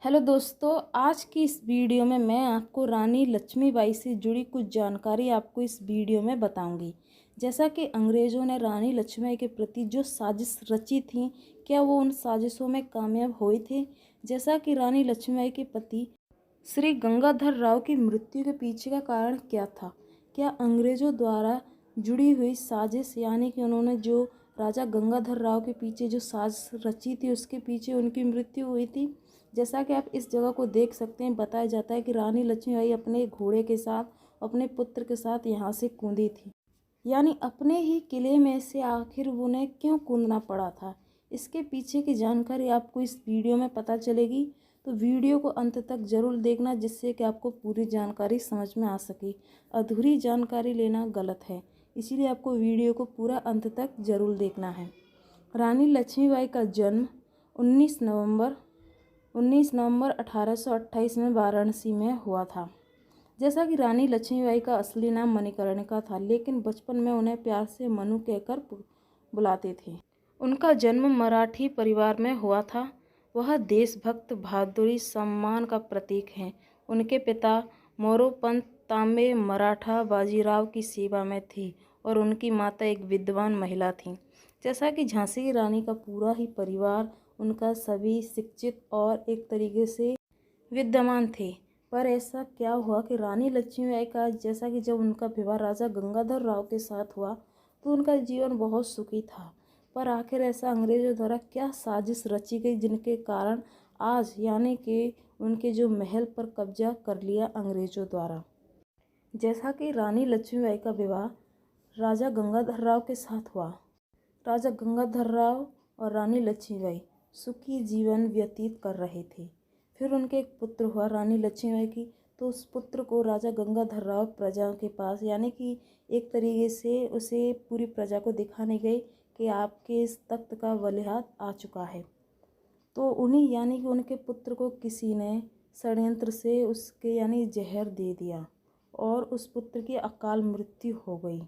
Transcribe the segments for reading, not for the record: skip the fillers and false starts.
Hello दोस्तों, आज की इस वीडियो में मैं आपको रानी लक्ष्मीबाई से जुड़ी कुछ जानकारी आपको इस वीडियो में बताऊंगी। जैसा कि अंग्रेज़ों ने रानी लक्ष्मीबाई के प्रति जो साजिश रची थी, क्या वो उन साजिशों में कामयाब हुए थे? जैसा कि रानी लक्ष्मीबाई के पति श्री गंगाधर राव की मृत्यु के पीछे का कारण क्या था? क्या अंग्रेज़ों द्वारा जुड़ी हुई साजिश यानी कि उन्होंने जो राजा गंगाधर राव के पीछे जो साजिश रची थी उसके पीछे उनकी मृत्यु हुई थी? जैसा कि आप इस जगह को देख सकते हैं, बताया जाता है कि रानी लक्ष्मीबाई अपने घोड़े के साथ, अपने पुत्र के साथ यहाँ से कूदी थी। यानी अपने ही किले में से आखिर उन्हें क्यों कूदना पड़ा था, इसके पीछे की जानकारी आपको इस वीडियो में पता चलेगी। तो वीडियो को अंत तक जरूर देखना, जिससे कि आपको पूरी जानकारी समझ में आ सके। अधूरी जानकारी लेना गलत है, इसीलिए आपको वीडियो को पूरा अंत तक जरूर देखना है। रानी लक्ष्मीबाई का जन्म 19 नवंबर 1828 में वाराणसी में हुआ था। जैसा कि रानी लक्ष्मीबाई का असली नाम मणिकर्णिका था, लेकिन बचपन में उन्हें प्यार से मनु कहकर बुलाते थे। उनका जन्म मराठी परिवार में हुआ था। वह देशभक्त, बहादुरी, सम्मान का प्रतीक हैं। उनके पिता मोरोपंत तांबे मराठा बाजीराव की सेवा में थी और उनकी माता एक विद्वान महिला थीं। जैसा कि झांसी की रानी का पूरा ही परिवार, उनका सभी शिक्षित और एक तरीके से विद्यमान थे। पर ऐसा क्या हुआ कि रानी लक्ष्मीबाई का, जैसा कि जब उनका विवाह राजा गंगाधर राव के साथ हुआ तो उनका जीवन बहुत सुखी था। पर आखिर ऐसा अंग्रेज़ों द्वारा क्या साजिश रची गई जिनके कारण आज यानी कि उनके जो महल पर कब्जा कर लिया अंग्रेज़ों द्वारा। जैसा कि रानी लक्ष्मीबाई का विवाह राजा गंगाधर राव के साथ हुआ। राजा गंगाधर राव और रानी लक्ष्मीबाई सुखी जीवन व्यतीत कर रहे थे। फिर उनके एक पुत्र हुआ रानी लक्ष्मीबाई की, तो उस पुत्र को राजा गंगाधर राव प्रजा के पास यानी कि एक तरीके से उसे पूरी प्रजा को दिखाने गए कि आपके इस तख्त का वलीहात आ चुका है। तो उन्हीं यानी कि उनके पुत्र को किसी ने षड्यंत्र से उसके यानी जहर दे दिया और उस पुत्र की अकाल मृत्यु हो गई।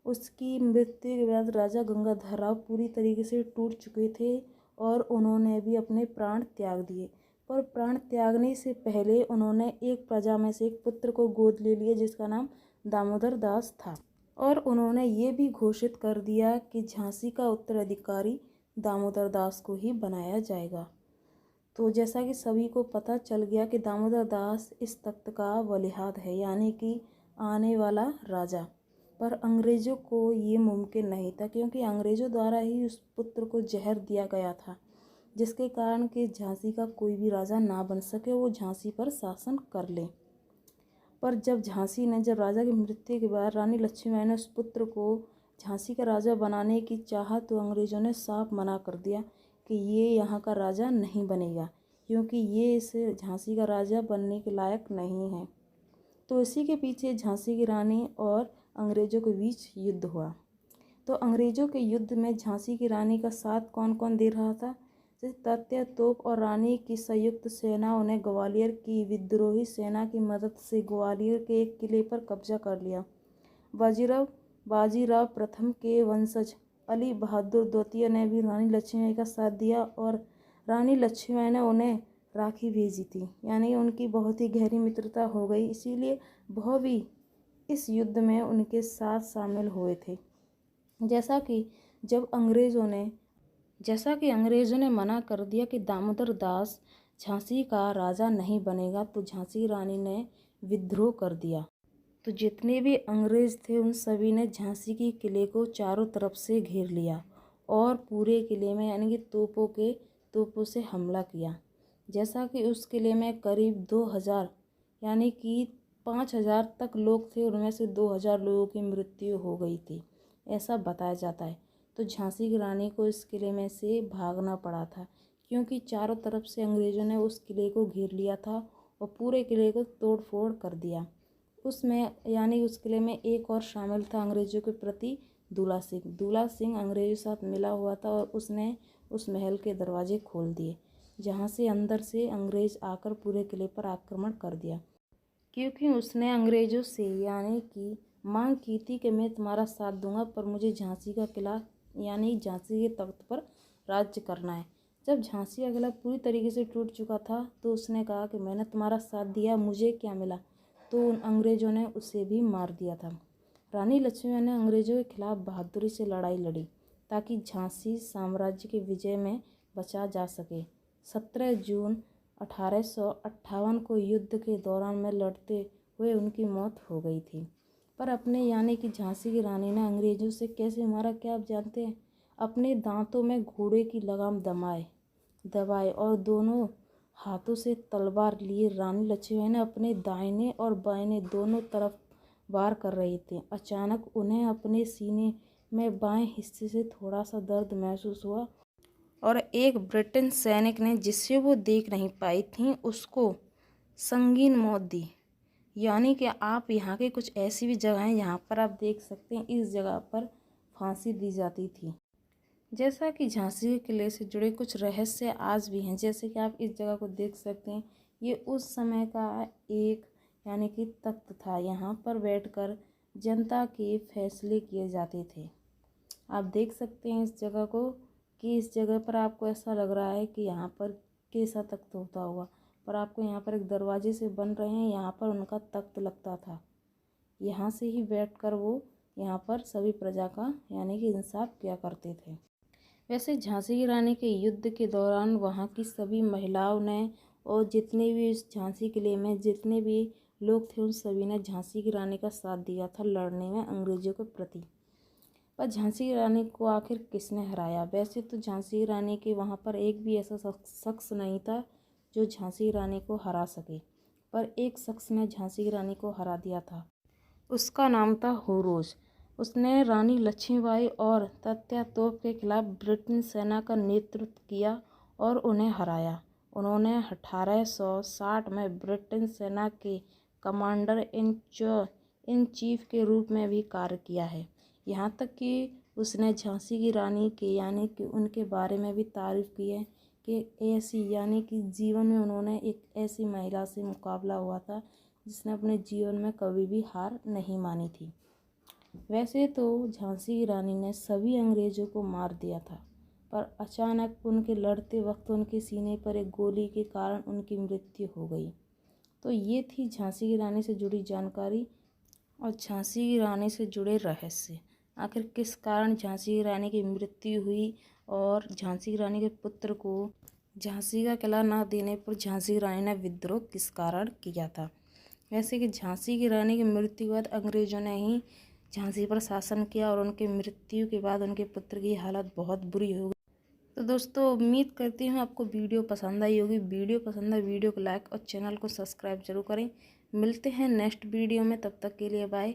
उसकी मृत्यु के बाद राजा गंगाधर राव पूरी तरीके से टूट चुके थे और उन्होंने भी अपने प्राण त्याग दिए। पर प्राण त्यागने से पहले उन्होंने एक प्रजा में से एक पुत्र को गोद ले लिया जिसका नाम दामोदर दास था, और उन्होंने ये भी घोषित कर दिया कि झांसी का उत्तराधिकारी दामोदर दास को ही बनाया जाएगा। तो जैसा कि सभी को पता चल गया कि दामोदर दास इस तख्त का वलीहाद है यानी कि आने वाला राजा। पर अंग्रेज़ों को ये मुमकिन नहीं था, क्योंकि अंग्रेज़ों द्वारा ही उस पुत्र को जहर दिया गया था, जिसके कारण कि झांसी का कोई भी राजा ना बन सके, वो झांसी पर शासन कर ले। पर जब राजा की मृत्यु के बाद रानी लक्ष्मीबाई ने उस पुत्र को झांसी का राजा बनाने की चाहा, तो अंग्रेज़ों ने साफ मना कर दिया कि ये यहाँ का राजा नहीं बनेगा, क्योंकि ये इसे झांसी का राजा बनने के लायक नहीं है। तो इसी के पीछे झांसी की रानी और अंग्रेज़ों के बीच युद्ध हुआ। तो अंग्रेज़ों के युद्ध में झांसी की रानी का साथ कौन कौन दे रहा था? जैसे तात्या तोप और रानी की संयुक्त सेनाओं ने ग्वालियर की विद्रोही सेना की मदद से ग्वालियर के एक किले पर कब्जा कर लिया। बाजीराव प्रथम के वंशज अली बहादुर द्वितीय ने भी रानी लक्ष्मीबाई का साथ दिया और रानी लक्ष्मीबाई ने उन्हें राखी भेजी थी, यानी उनकी बहुत ही गहरी मित्रता हो गई, इसीलिए वह भी इस युद्ध में उनके साथ शामिल हुए थे। जैसा कि अंग्रेज़ों ने मना कर दिया कि दामोदर दास झांसी का राजा नहीं बनेगा, तो झांसी रानी ने विद्रोह कर दिया। तो जितने भी अंग्रेज़ थे उन सभी ने झांसी के किले को चारों तरफ से घेर लिया और पूरे किले में यानी कि तोपों से हमला किया। जैसा कि उस किले में करीब 2000 यानी कि 5000 तक लोग थे, उनमें से 2000 लोगों की मृत्यु हो गई थी, ऐसा बताया जाता है। तो झांसी की रानी को इस किले में से भागना पड़ा था, क्योंकि चारों तरफ से अंग्रेज़ों ने उस किले को घेर लिया था और पूरे किले को तोड़ फोड़ कर दिया। उसमें यानी उस किले में एक और शामिल था अंग्रेज़ों के प्रति दूला सिंह अंग्रेज़ों के साथ मिला हुआ था और उसने उस महल के दरवाजे खोल दिए, जहाँ से अंदर से अंग्रेज़ आकर पूरे किले पर आक्रमण कर दिया, क्योंकि उसने अंग्रेज़ों से यानी कि मांग की थी कि मैं तुम्हारा साथ दूंगा, पर मुझे झांसी का किला यानी झांसी के तख्त पर राज्य करना है। जब झांसी का किला पूरी तरीके से टूट चुका था तो उसने कहा कि मैंने तुम्हारा साथ दिया, मुझे क्या मिला। तो उन अंग्रेज़ों ने उसे भी मार दिया था। रानी लक्ष्मीबाई ने अंग्रेज़ों के खिलाफ बहादुरी से लड़ाई लड़ी ताकि झांसी साम्राज्य के विजय में बचा जा सके। 17 जून 1858 को युद्ध के दौरान में लड़ते हुए उनकी मौत हो गई थी। पर अपने यानी कि झांसी की रानी ने अंग्रेज़ों से कैसे मारा, क्या आप जानते हैं? अपने दांतों में घोड़े की लगाम दबाए और दोनों हाथों से तलवार लिए रानी लक्ष्मीबाई ने अपने दाहिने और बाएं दोनों तरफ वार कर रही थी। अचानक उन्हें अपने सीने में बाएं हिस्से से थोड़ा सा दर्द महसूस हुआ और एक ब्रिटिश सैनिक ने, जिसे वो देख नहीं पाई थी, उसको संगीन मौत दी। यानी कि आप यहाँ के कुछ ऐसी भी जगह हैं यहाँ पर आप देख सकते हैं, इस जगह पर फांसी दी जाती थी। जैसा कि झांसी के किले से जुड़े कुछ रहस्य आज भी हैं, जैसे कि आप इस जगह को देख सकते हैं। ये उस समय का एक यानी कि तख्त था। यहाँ पर बैठकर जनता के फैसले किए जाते थे। आप देख सकते हैं इस जगह को, कि इस जगह पर आपको ऐसा लग रहा है कि यहाँ पर कैसा तख्त होता होगा, पर आपको यहाँ पर एक दरवाजे से बन रहे हैं, यहाँ पर उनका तख्त लगता था। यहाँ से ही बैठकर वो यहाँ पर सभी प्रजा का यानी कि इंसाफ किया करते थे। वैसे झांसी की रानी के युद्ध के दौरान वहाँ की सभी महिलाओं ने और जितने भी इस झांसी किले में जितने भी लोग थे उन सभी ने झांसी की रानी का साथ दिया था लड़ने में अंग्रेज़ों के प्रति। पर झांसी की रानी को आखिर किसने हराया? वैसे तो झांसी की रानी के वहाँ पर एक भी ऐसा शख्स नहीं था जो झांसी की रानी को हरा सके, पर एक शख्स ने झांसी की रानी को हरा दिया था। उसका नाम था होरोज। उसने रानी लक्ष्मीबाई और तात्यातोप के खिलाफ ब्रिटिश सेना का नेतृत्व किया और उन्हें हराया। उन्होंने 1860 में ब्रिटिश सेना के कमांडर इन चीफ के रूप में भी कार्य किया है। यहाँ तक कि उसने झांसी की रानी के यानी कि उनके बारे में भी तारीफ की है कि ऐसी यानी कि जीवन में उन्होंने एक ऐसी महिला से मुकाबला हुआ था जिसने अपने जीवन में कभी भी हार नहीं मानी थी। वैसे तो झांसी की रानी ने सभी अंग्रेज़ों को मार दिया था, पर अचानक उनके लड़ते वक्त उनके सीने पर एक गोली के कारण उनकी मृत्यु हो गई। तो ये थी झांसी की रानी से जुड़ी जानकारी और झांसी की रानी से जुड़े रहस्य। आखिर किस कारण झांसी की रानी की मृत्यु हुई और झांसी की रानी के पुत्र को झांसी का किला न देने पर झांसी की रानी ने विद्रोह किस कारण किया था। वैसे कि झांसी की रानी की मृत्यु के बाद अंग्रेज़ों ने ही झांसी पर शासन किया और उनके मृत्यु के बाद उनके पुत्र की हालत बहुत बुरी हो गई। तो दोस्तों उम्मीद करती हूँ आपको वीडियो पसंद आई होगी। वीडियो पसंद है वीडियो को लाइक और चैनल को सब्सक्राइब जरूर करें। मिलते हैं नेक्स्ट वीडियो में, तब तक के लिए बाय।